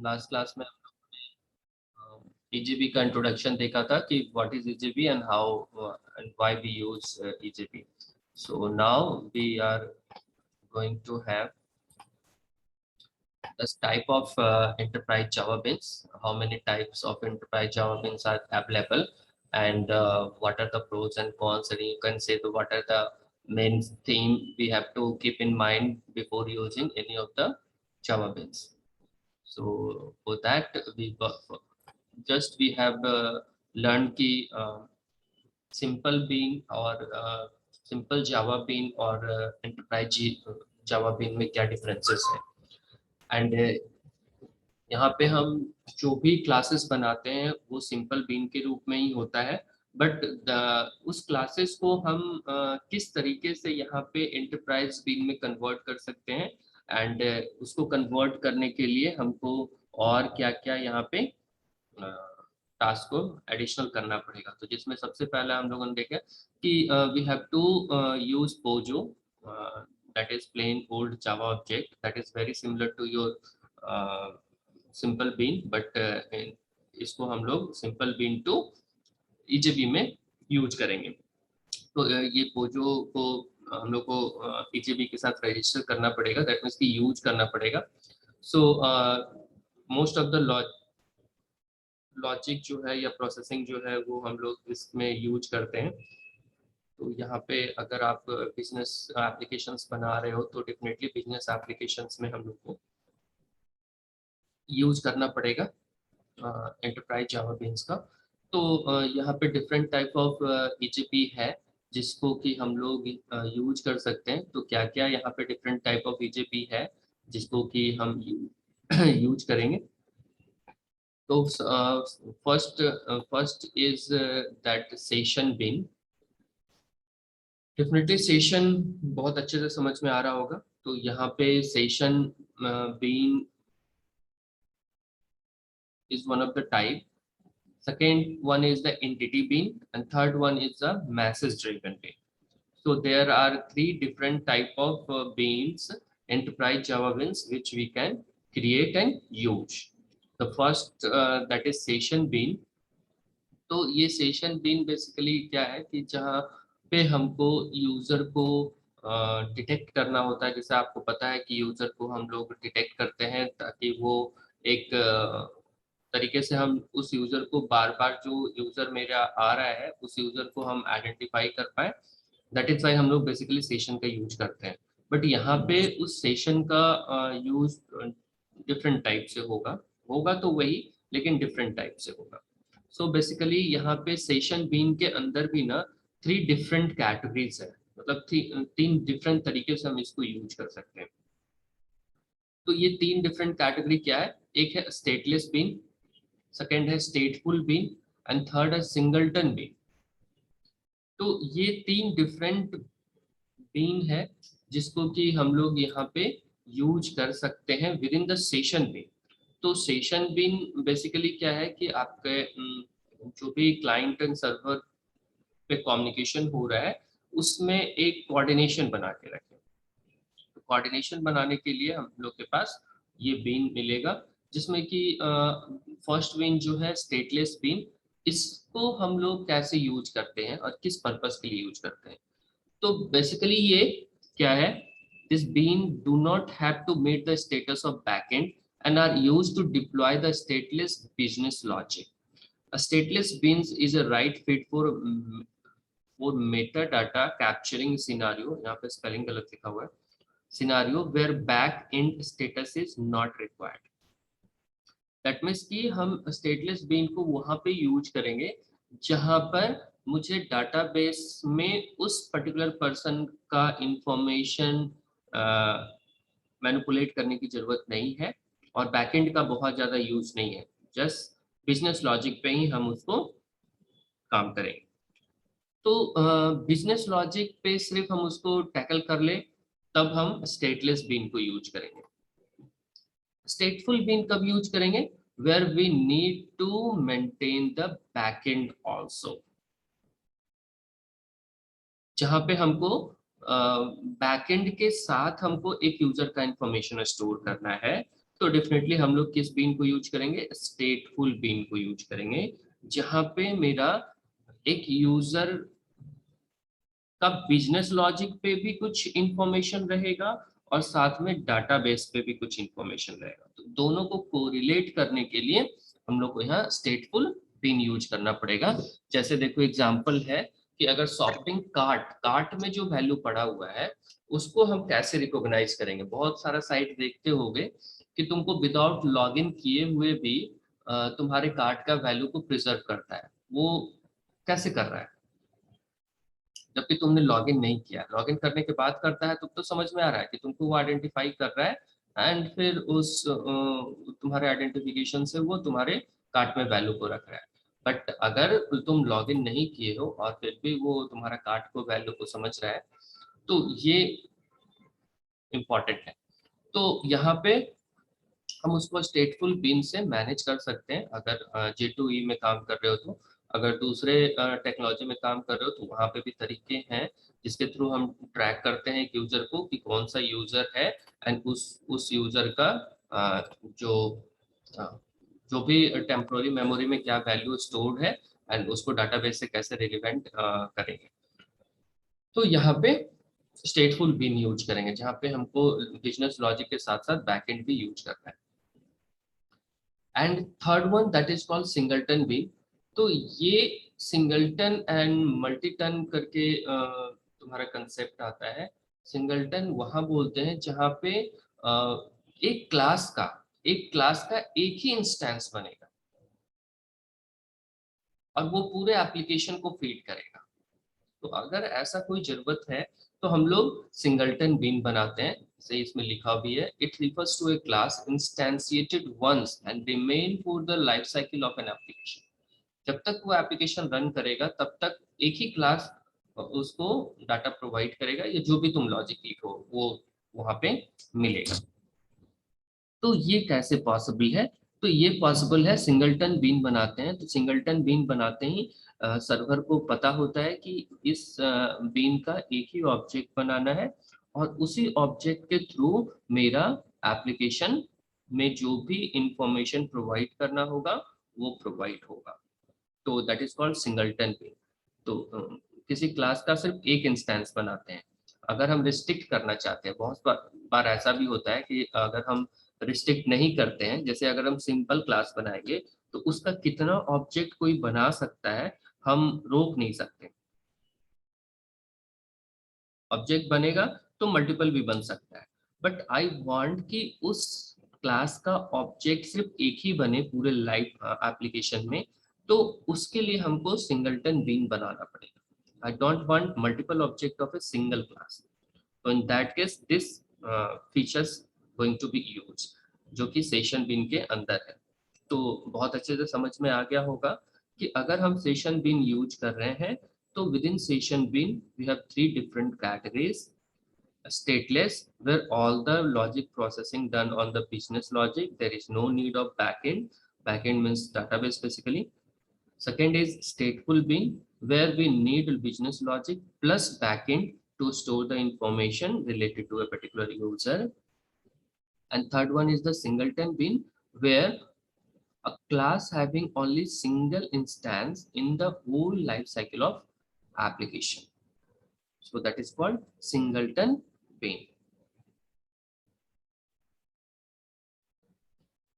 Last class में EJB का introduction देखा था कि what is EJB and how and why we use EJB. So now we are going to have this type of enterprise Java beans, how many types of enterprise Java beans are available, and what are the pros and cons, and you can say what are the main theme we have to keep in mind before using any of the Java beans. So for that we have learned ki simple bean और simple Java bean और enterprise Java bean में क्या differences है. And यहाँ पे हम जो भी क्लासेस बनाते हैं वो सिंपल बीन के रूप में ही होता है, बट उस क्लासेस को हम किस तरीके से यहाँ पे एंटरप्राइज बीन में कन्वर्ट कर सकते हैं, एंड उसको कन्वर्ट करने के लिए हमको और क्या क्या यहाँ पे टास्क को एडिशनल करना पड़ेगा. तो जिसमें सबसे पहला हम लोगों ने देखा कि we have to use POJO, that is plain old Java object that is very similar to your simple bean, but इसको हम लोग simple bean to EJB में यूज करेंगे. तो ये पोजो को हम लोग को EJB के साथ रजिस्टर करना पड़ेगा, दैट मीन्स की यूज करना पड़ेगा. So most of the logic जो है या प्रोसेसिंग जो है वो हम लोग इसमें यूज करते हैं. तो यहाँ पे अगर आप बिजनेस एप्लीकेशंस बना रहे हो तो डेफिनेटली बिजनेस एप्लीकेशंस में हम लोग को यूज करना पड़ेगा एंटरप्राइज जावा बीन्स का. तो यहाँ पे डिफरेंट टाइप ऑफ EJB है जिसको कि हम लोग यूज कर सकते हैं. तो क्या क्या यहाँ पे डिफरेंट टाइप ऑफ EJB है जिसको कि हम यूज करेंगे. तो first is that session bean. Definitely session बहुत अच्छे से समझ में आ रहा होगा. तो यहाँ पे session bean is one of the type. Second one is the entity bean, and third one is the masses driven bean. So there are three different type of beans, enterprise Java beans, which we can create and use. The first that is session bean. तो ये session bean basically क्या है कि जहाँ पे हमको user को detect करना होता है. जैसे आपको पता है कि यूजर को हम लोग डिटेक्ट करते हैं ताकि वो एक तरीके से हम उस यूजर को बार बार जो यूजर मेरा आ रहा है उस यूजर को हम आइडेंटिफाई कर पाए. दैट इज वाई हम लोग बेसिकली सेशन का यूज करते हैं. बट यहाँ पे उस सेशन का यूज डिफरेंट टाइप से होगा तो वही, लेकिन डिफरेंट टाइप से होगा. सो बेसिकली यहाँ पे सेशन बीन के अंदर भी ना 3 डिफरेंट कैटेगरीज है, मतलब 3 डिफरेंट तरीके से हम इसको यूज कर सकते हैं. तो ये 3 डिफरेंट कैटेगरी क्या है? एक है स्टेटलेस बीन, सेकेंड है स्टेटफुल बीन, एंड थर्ड है सिंगलटन बीन. तो ये 3 डिफरेंट बीन है जिसको कि हम लोग यहाँ पे यूज कर सकते हैं within the session bean. तो सेशन बीन बेसिकली क्या है कि आपके जो भी क्लाइंट एंड सर्वर पे कम्युनिकेशन हो रहा है उसमें एक कोऑर्डिनेशन बना के रखें. तो कोऑर्डिनेशन बनाने के लिए हम लोग के पास ये बीन मिलेगा जिसमें कि फर्स्ट बीन जो है स्टेटलेस बीन, इसको हम लोग कैसे यूज करते हैं और किस पर्पस के लिए यूज करते हैं. तो बेसिकली ये क्या है, this bean do not have to meet the status of backend and are used to deploy the stateless business logic. A stateless beans is a right fit for metadata capturing scenario, यहाँ पे spelling गलत लिखा हुआ है, scenario where back end status is not required. That means कि हम stateless bean को वहाँ पे यूज करेंगे जहाँ पर मुझे डाटाबेस में उस पर्टिकुलर पर्सन का इंफॉर्मेशन मैनिपुलेट करने की जरूरत नहीं है और बैकएंड का बहुत ज्यादा यूज नहीं है. जस्ट बिजनेस लॉजिक पे ही हम उसको काम करेंगे. तो बिजनेस लॉजिक पे सिर्फ हम उसको टैकल कर ले तब हम स्टेटलेस बीन को यूज करेंगे. स्टेटफुल बीन कब यूज करेंगे? Where we need to maintain the backend also, जहां पे हमको बैकएंड के साथ हमको एक यूजर का इंफॉर्मेशन स्टोर करना है. तो डेफिनेटली हम लोग किस बीन को यूज करेंगे, स्टेटफुल बीन को यूज करेंगे, जहां पे मेरा एक यूजर का बिजनेस लॉजिक पे भी कुछ इंफॉर्मेशन रहेगा और साथ में डाटाबेस पे भी कुछ इंफॉर्मेशन रहेगा। तो दोनों को कोरिलेट करने के लिए हम लोग को यहाँ स्टेटफुल बीन यूज करना पड़ेगा। जैसे देखो एग्जांपल है कि अगर शॉपिंग कार्ट कार्ट में जो वैल्यू पड़ा हुआ है उसको हम कैसे रिकॉग्नाइज करेंगे। बहुत सारा साइट देखते होगे कि तुमको विदाउट लॉगिन किए हुए भी तुम्हारे कार्ट का वैल्यू को प्रिजर्व करता है। वो कैसे कर रहा है, जबकि तुमने लॉगिन नहीं किया। लॉगिन करने के बाद करता है तो समझ में आ रहा है कि तुमको वो आइडेंटिफाई कर रहा है एंड फिर उस तुम्हारे आइडेंटिफिकेशन से वो तुम्हारे कार्ट में वैल्यू को रख रहा है। बट अगर तुम लॉगिन नहीं किए हो और फिर भी वो तुम्हारा कार्ट को वैल्यू को समझ रहा है तो ये इम्पॉर्टेंट है। तो यहाँ पे हम उसको स्टेटफुल बीन से मैनेज कर सकते हैं अगर J2E में काम कर रहे हो तो। अगर दूसरे टेक्नोलॉजी में काम कर रहे हो तो वहाँ पे भी तरीके हैं जिसके थ्रू हम ट्रैक करते हैं यूजर को कि कौन सा यूजर है एंड उस यूजर का जो अ, जो भी टेम्पोररी मेमोरी में क्या वैल्यू स्टोर्ड है एंड उसको डाटाबेस से कैसे रिलेवेंट करेंगे। तो यहाँ पे स्टेटफुल बीन यूज करेंगे जहाँ पे हमको बिजनेस लॉजिक के साथ साथ बैकएंड भी यूज करना है। And third one that is called singleton bean. तो ये सिंगलटन एंड मल्टीटन करके तुम्हारा कंसेप्ट आता है। सिंगलटन वहां बोलते हैं जहां पे एक क्लास का एक ही इंस्टेंस बनेगा और वो पूरे एप्लीकेशन को फीड करेगा। तो अगर ऐसा कोई जरूरत है तो हम लोग सिंगलटन बीन बनाते हैं। से इसमें लिखा भी है, it refers to a class instantiated once and remain for the life cycle of an application. जब तक वो एप्लीकेशन रन करेगा तब तक एक ही क्लास उसको डाटा प्रोवाइड करेगा या जो भी तुम लॉजिक लिखो वो वहां पे मिलेगा। तो ये कैसे पॉसिबल है, तो ये पॉसिबल है सिंगलटन बीन बनाते हैं। तो सिंगलटन बीन बनाते ही सर्वर को पता होता है कि इस बीन का एक ही ऑब्जेक्ट बनाना है और उसी ऑब्जेक्ट के थ्रू मेरा एप्लीकेशन में जो भी इंफॉर्मेशन प्रोवाइड करना होगा वो प्रोवाइड होगा। तो that is called singleton bean. तो किसी क्लास का सिर्फ एक इंस्टेंस बनाते हैं। अगर हम रिस्ट्रिक्ट करना चाहते हैं, बहुत बार ऐसा भी होता है कि अगर हम रिस्ट्रिक्ट नहीं करते हैं, जैसे अगर हम सिंपल क्लास बनाएंगे तो उसका कितना ऑब्जेक्ट कोई बना सकता है हम रोक नहीं सकते। ऑब्जेक्ट बनेगा तो मल्टीपल भी बन सकता है, बट आई वांट कि उस क्लास का ऑब्जेक्ट सिर्फ एक ही बने पूरे लाइव एप्लीकेशन में। तो उसके लिए हमको सिंगलटन बीन बनाना पड़ेगा। I don't want multiple object of a single class. तो in that case this features going to be use, जो कि सेशन बीन के अंदर है। तो बहुत अच्छे से समझ में आ गया होगा कि अगर हम सेशन बीन यूज कर रहे हैं तो within session bean we have three different categories. Stateless, where all the logic processing done on the business logic, there is no need of backend. Backend means database basically. Second is stateful bean, where we need business logic plus backend to store the information related to a particular user. And third one is the singleton bean, where a class having only single instance in the whole life cycle of application. So that is called singleton bean.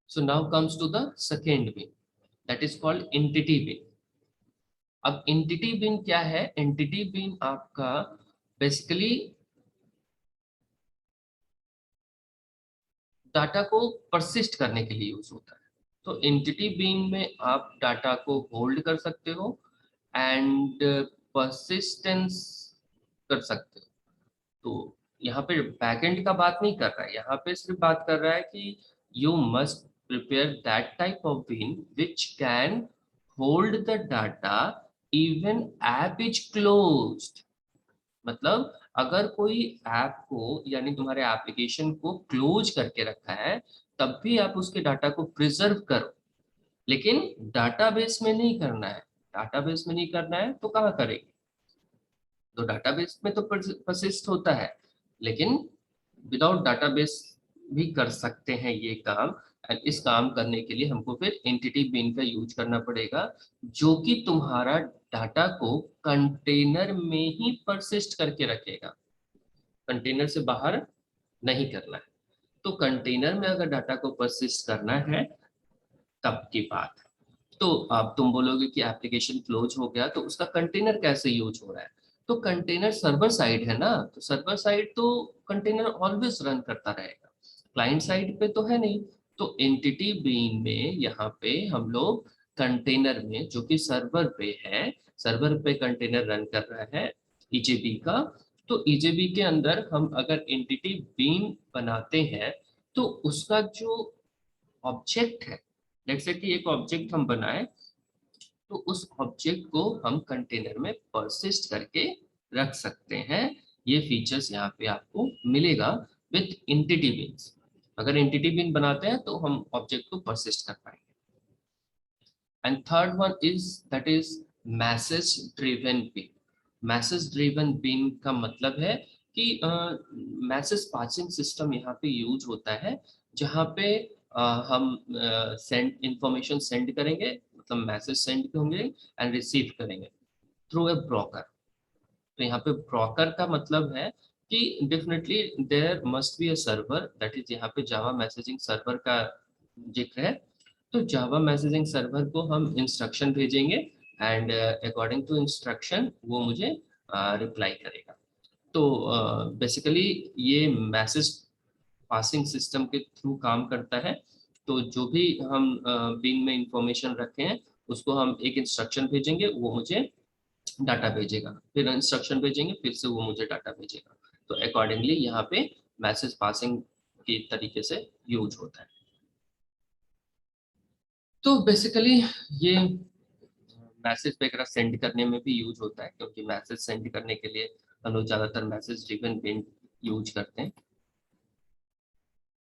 So now comes to the second bean, that is called entity bean. अब entity bean क्या है? Entity bean आपका basically data को persist करने के लिए use होता है। तो एंटिटी बीन में आप डाटा को होल्ड कर सकते हो एंड परसिस्टेंस कर सकते हो। तो यहाँ पे बैकएंड का बात नहीं कर रहा है, यहाँ पे सिर्फ बात कर रहा है कि you must prepare that type of bean which can hold the data even app is closed. मतलब अगर कोई ऐप को यानी तुम्हारे एप्लीकेशन को क्लोज करके रखा है तब भी आप उसके डाटा को प्रिजर्व करो, लेकिन डाटाबेस में नहीं करना है। डाटाबेस में नहीं करना है तो कहाँ करेंगे? तो डाटाबेस में तो परसिस्ट होता है, लेकिन विदाउट डाटाबेस भी कर सकते हैं ये काम। एंड इस काम करने के लिए हमको फिर एंटिटी बीन का यूज करना पड़ेगा, जो कि तुम्हारा डाटा को कंटेनर में ही परसिस्ट करके रखेगा, कंटेनर से बाहर नहीं करना है। तो कंटेनर में अगर डाटा को परसिस्ट करना है तब की बात है। तो अब तुम बोलोगे कि एप्लीकेशन क्लोज हो गया तो उसका कंटेनर कैसे यूज हो रहा है? तो कंटेनर सर्वर साइड है ना, तो सर्वर साइड तो कंटेनर ऑलवेज रन करता रहेगा, क्लाइंट साइड पे तो है नहीं। तो एंटिटी बीन में यहाँ पे हम लोग कंटेनर में, जो कि सर्वर पे है, सर्वर पे कंटेनर रन कर रहा है ईजेबी का, तो ईजेबी के अंदर हम अगर एंटिटी बीन बनाते हैं तो उसका जो ऑब्जेक्ट है, लेट्स से कि एक ऑब्जेक्ट हम बनाए, तो उस ऑब्जेक्ट को हम कंटेनर में परसिस्ट करके रख सकते हैं। ये फीचर्स यहाँ पे आपको मिलेगा विथ एंटिटी बीन्स। अगर एंटिटी बीन बनाते हैं तो हम ऑब्जेक्ट को परसिस्ट कर पाएंगे। And third one is that is message driven bean. Message driven bean का मतलब है कि मैसेज पासिंग सिस्टम यहाँ पे यूज होता है, जहाँ पे हम सेंड इंफॉर्मेशन सेंड करेंगे, मतलब मैसेज सेंड होंगे एंड रिसीव करेंगे थ्रू ए ब्रोकर। तो यहाँ पे ब्रोकर का मतलब है कि definitely there must be a server, that is यहाँ पे जावा मैसेजिंग सर्वर का जिक्र है। तो जावा मैसेजिंग सर्वर को हम इंस्ट्रक्शन भेजेंगे एंड अकॉर्डिंग टू इंस्ट्रक्शन वो मुझे रिप्लाई करेगा। तो बेसिकली ये मैसेज पासिंग सिस्टम के थ्रू काम करता है। तो जो भी हम बिंग में इंफॉर्मेशन रखे हैं उसको हम एक इंस्ट्रक्शन भेजेंगे, वो मुझे डाटा भेजेगा, फिर इंस्ट्रक्शन भेजेंगे, फिर से वो मुझे डाटा भेजेगा। तो अकॉर्डिंगली यहाँ पे मैसेज पासिंग के तरीके से यूज होता है। तो बेसिकली ये मैसेज वगैरह सेंड करने में भी यूज होता है, क्योंकि मैसेज सेंड करने के लिए हम लोग ज्यादातर मैसेज ड्रिवन बिन यूज करते हैं।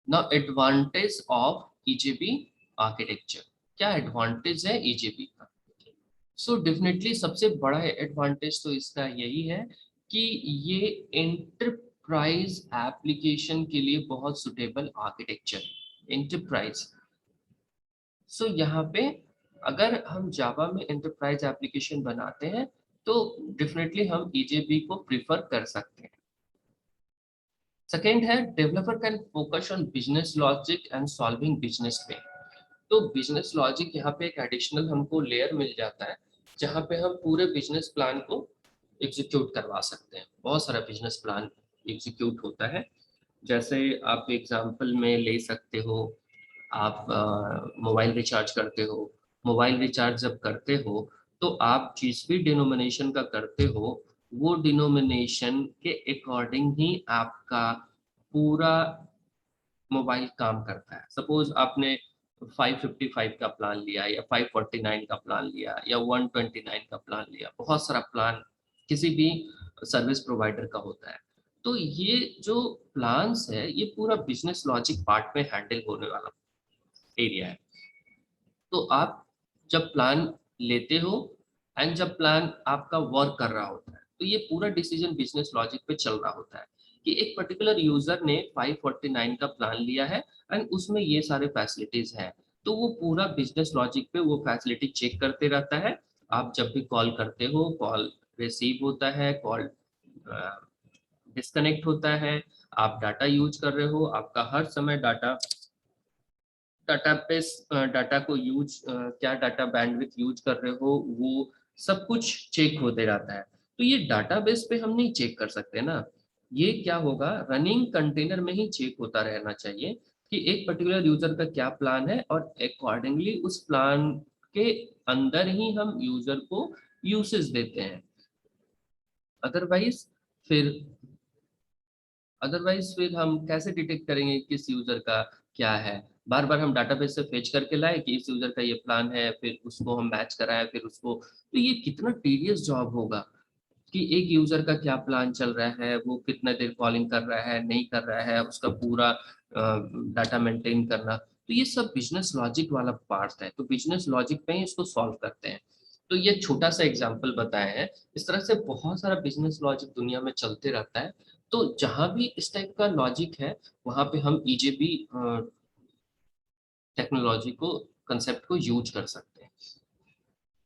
Now advantage of EJB architecture, क्या एडवांटेज है ईजेबी का? सो डेफिनेटली सबसे बड़ा एडवांटेज तो इसका यही है कि ये एंटरप्राइज एप्लीकेशन के लिए बहुत सुटेबल आर्किटेक्चर है, एंटरप्राइज। सो यहाँ पे अगर हम जावा में एंटरप्राइज एप्लीकेशन बनाते हैं तो डेफिनेटली हम ईजेबी को प्रिफर कर सकते हैं। सेकेंड है developer can focus on business logic and solving business pain. तो बिजनेस लॉजिक यहाँ पे एक एडिशनल हमको लेयर मिल जाता है, जहाँ पे हम पूरे बिजनेस प्लान को एग्जीक्यूट करवा सकते हैं। बहुत सारा बिजनेस प्लान एग्जीक्यूट होता है। जैसे आप एग्जांपल में ले सकते हो, आप मोबाइल रिचार्ज करते हो। मोबाइल रिचार्ज जब करते हो तो आप जिस भी डिनोमिनेशन का करते हो वो डिनोमिनेशन के अकॉर्डिंग ही आपका पूरा मोबाइल काम करता है। सपोज आपने 555 का प्लान लिया या 549 का प्लान लिया या 129 का प्लान लिया, बहुत सारा प्लान किसी भी सर्विस प्रोवाइडर का होता है। तो ये जो प्लान्स है ये पूरा बिजनेस लॉजिक पार्ट में हैंडल होने वाला एरिया है। तो आप जब प्लान लेते हो एंड जब प्लान आपका वर्क कर रहा होता है तो ये पूरा डिसीजन बिजनेस लॉजिक पे चल रहा होता है कि एक पर्टिकुलर यूजर ने 549 का प्लान लिया है एंड उसमें ये सारे फैसिलिटीज हैं। तो वो पूरा बिजनेस लॉजिक पे वो फैसिलिटी चेक करते रहता है। आप जब भी कॉल करते हो, कॉल रिसीव होता है, कॉल डिस्कनेक्ट होता है, आप डाटा यूज कर रहे हो, आपका हर समय डाटा डाटाबेस डाटा को यूज क्या डाटा बैंडविड्थ यूज कर रहे हो वो सब कुछ चेक होते रहता है। तो ये डाटाबेस पे हम नहीं चेक कर सकते ना, ये क्या होगा, रनिंग कंटेनर में ही चेक होता रहना चाहिए कि एक पर्टिकुलर यूजर का क्या प्लान है और अकॉर्डिंगली उस प्लान के अंदर ही हम यूजर को यूसेज देते हैं। अदरवाइज फिर फिर हम कैसे डिटेक्ट करेंगे किस यूजर का क्या है? बार बार हम डाटाबेस से फेच करके लाए कि इस यूजर का ये प्लान है, फिर उसको हम मैच कराए, फिर उसको, तो ये कितना टीडियस जॉब होगा कि एक यूजर का क्या प्लान चल रहा है, वो कितना देर कॉलिंग कर रहा है, नहीं कर रहा है, उसका पूरा डाटा मेंटेन करना। तो ये सब बिजनेस लॉजिक वाला पार्ट है, तो बिजनेस लॉजिक पे ही इसको सॉल्व करते हैं। तो ये छोटा सा एग्जांपल बताया है। इस तरह से बहुत सारा बिजनेस लॉजिक दुनिया में चलते रहता है। तो जहां भी इस टाइप का लॉजिक है वहां पे हम ईजेबी टेक्नोलॉजी को कंसेप्ट को यूज कर सकते हैं।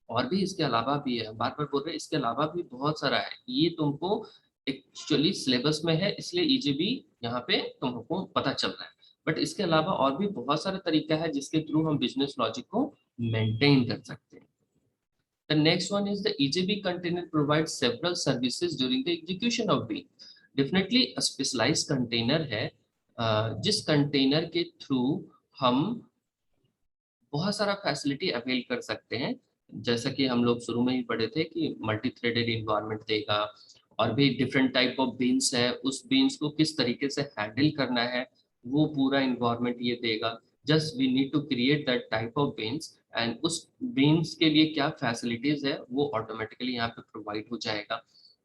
और भी इसके अलावा भी है, बार बार बोल रहे हैं, इसके अलावा भी बहुत सारा है, ये तुमको एक्चुअली सिलेबस में है इसलिए ईजीबी यहाँ पे तुमको पता चल रहा है। बट इसके अलावा और भी बहुत सारा तरीका है जिसके थ्रू हम बिजनेस लॉजिक को मेंटेन कर सकते हैं। The next one is the EJB container provides several services during the execution of B. Definitely a specialized container है, जिस कंटेनर के थ्रू हम बहुत सारा फैसिलिटी अवेल कर सकते हैं। जैसा कि हम लोग शुरू में ही पढ़े थे कि मल्टी थ्रेडेड इन्वायरमेंट देगा, और भी डिफरेंट टाइप ऑफ बीन्स है, उस बीन्स को किस तरीके से हैंडल करना है वो पूरा इन्वायरमेंट ये देगा। Just we need to create that type of beans, and उस बीन्स के लिए क्या फैसिलिटीज है वो ऑटोमेटिकली यहाँ पे प्रोवाइड हो जाएगा।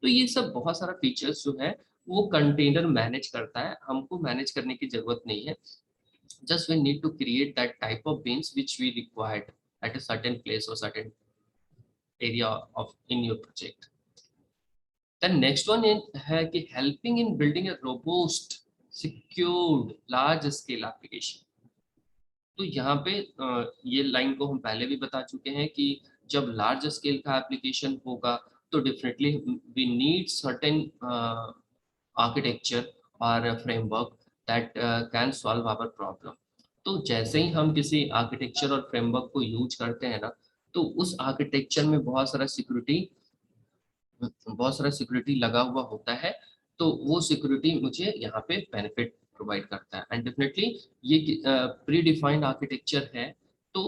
तो ये सब बहुत सारा फीचर्स जो है वो कंटेनर मैनेज करता है, हमको मैनेज करने की जरूरत नहीं है। Just we need to create that type of beans which we required at a certain place or certain area of in your project. Then next one is है कि helping in building a robust, secured, large scale application. तो यहाँ पे ये line को हम पहले भी बता चुके हैं कि जब लार्ज स्केल का एप्लीकेशन होगा तो definitely we need certain architecture और framework that can solve our problem. तो जैसे ही हम किसी आर्किटेक्चर और फ्रेमवर्क को यूज करते हैं ना, तो उस आर्किटेक्चर में बहुत सारा सिक्योरिटी लगा हुआ होता है। तो वो सिक्योरिटी मुझे यहाँ पे बेनिफिट प्रोवाइड करता है, एंड डेफिनेटली ये प्री डिफाइंड आर्किटेक्चर है। तो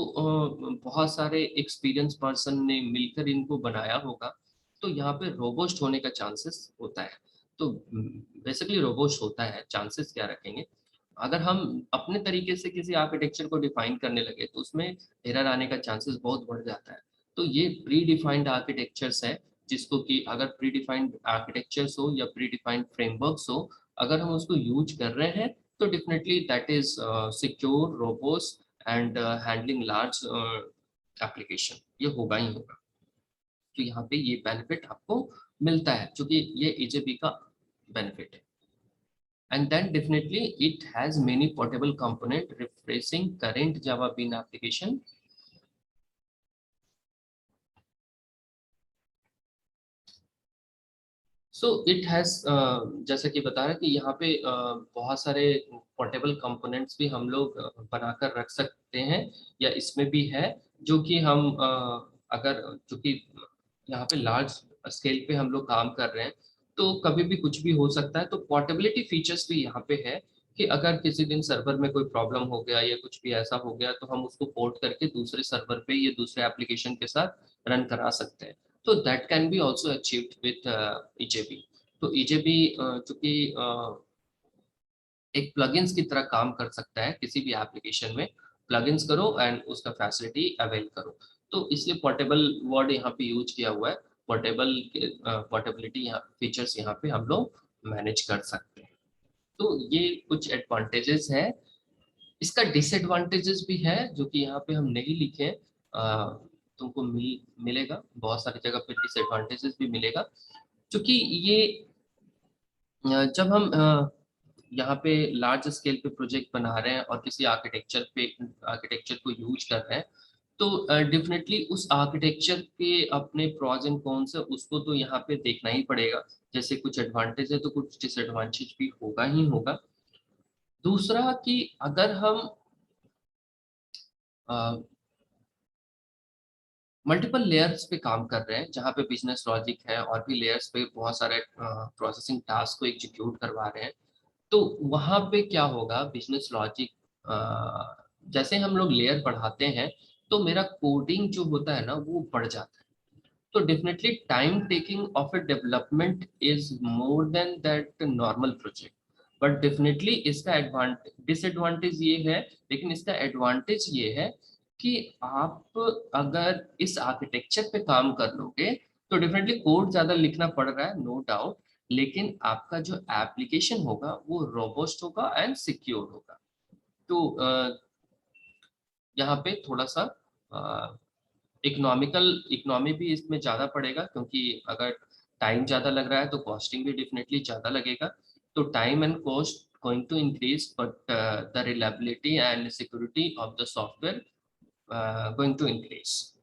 बहुत सारे एक्सपीरियंस पर्सन ने मिलकर इनको बनाया होगा, तो यहाँ पे रोबोस्ट होने का चांसेस होता है। तो बेसिकली रोबोस्ट होता है, चांसेस क्या रखेंगे, अगर हम अपने तरीके से किसी आर्किटेक्चर को डिफाइन करने लगे तो उसमें एरर आने का चांसेस बहुत बढ़ जाता है। तो ये प्री डिफाइंड आर्किटेक्चर्स है, जिसको कि अगर प्री डिफाइंड आर्किटेक्चर्स हो या प्री डिफाइंड फ्रेमवर्क्स हो, अगर हम उसको यूज कर रहे हैं तो definitely that is secure, robust and handling large application, ये होगा ही होगा। तो यहाँ पे ये बेनिफिट आपको मिलता है, क्योंकि ये एजेबी का बेनिफिट है। And then definitely it has many portable component refreshing current Java Bean application. So it has, जैसा कि बता रहा कि यहाँ पे बहुत सारे पोर्टेबल कंपोनेंट्स भी हम लोग बनाकर रख सकते हैं, या इसमें भी है जो कि हम अगर चूंकि यहाँ पे लार्ज स्केल पे हम लोग काम कर रहे हैं तो कभी भी कुछ भी हो सकता है। तो पोर्टेबिलिटी फीचर्स भी यहाँ पे है कि अगर किसी दिन सर्वर में कोई प्रॉब्लम हो गया या कुछ भी ऐसा हो गया तो हम उसको पोर्ट करके दूसरे सर्वर पे या दूसरे एप्लीकेशन के साथ रन करा सकते हैं। तो that can be also achieved with EJB. तो ईजेबी चूंकि एक प्लगइन्स की तरह काम कर सकता है, किसी भी एप्लीकेशन में प्लगइन्स करो एंड उसका फैसिलिटी अवेल करो। तो इसलिए पोर्टेबल वर्ड यहाँ पे यूज किया हुआ है। पोर्टेबल पोर्टेबिलिटी यहाँ फीचर्स यहाँ पे हम लोग मैनेज कर सकते हैं। तो ये कुछ एडवांटेजेस है। इसका डिसएडवांटेजेस भी है जो कि यहाँ पे हम नहीं लिखे, तुमको मिलेगा बहुत सारी जगह पे डिसएडवांटेजेस भी मिलेगा। क्योंकि ये जब हम यहाँ पे लार्ज स्केल पे प्रोजेक्ट बना रहे हैं और किसी आर्किटेक्चर को यूज कर रहे हैं, तो डेफिनेटली उस आर्किटेक्चर के अपने प्रॉज एंड कॉन्स है, उसको तो यहाँ पे देखना ही पड़ेगा। जैसे कुछ एडवांटेज है तो कुछ डिसएडवांटेज भी होगा ही होगा। दूसरा कि अगर हम मल्टीपल लेयर्स पे काम कर रहे हैं जहाँ पे बिजनेस लॉजिक है और भी लेयर्स पे बहुत सारे प्रोसेसिंग टास्क को एग्जीक्यूट करवा रहे हैं, तो वहां पे क्या होगा, बिजनेस लॉजिक जैसे हम लोग लेयर बढ़ाते हैं तो मेरा कोडिंग जो होता है ना वो बढ़ जाता है। तो definitely time taking of A development is more than that normal project. But definitely इसका एडवांटेज डिसएडवांटेज ये है, लेकिन इसका एडवांटेज ये है कि आप अगर इस आर्किटेक्चर पे काम कर लोगे तो डेफिनेटली कोड ज्यादा लिखना पड़ रहा है, नो डाउट, लेकिन आपका जो एप्लीकेशन होगा वो रोबस्ट होगा एंड सिक्योर होगा। तो यहाँ पे थोड़ा सा इकोनॉमी भी इसमें ज़्यादा पड़ेगा, क्योंकि अगर टाइम ज़्यादा लग रहा है तो कॉस्टिंग भी डेफिनेटली ज़्यादा लगेगा। तो time and cost going to increase, but the reliability and security of the software going to increase.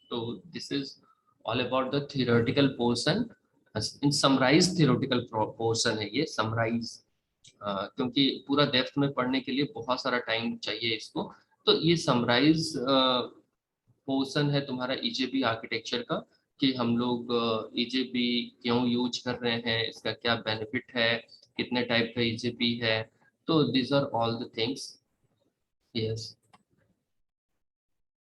So this is all about the theoretical portion. In summarize theoretical portion है ये summarize, क्योंकि पूरा depth में पढ़ने के लिए बहुत सारा टाइम चाहिए इसको। तो ये समराइज पोर्शन है तुम्हारा ईजेबी आर्किटेक्चर का, कि हम लोग ईजेबी क्यों यूज कर रहे हैं, इसका क्या बेनिफिट है, कितने टाइप का ईजेबी है। तो these are all the things. Yes.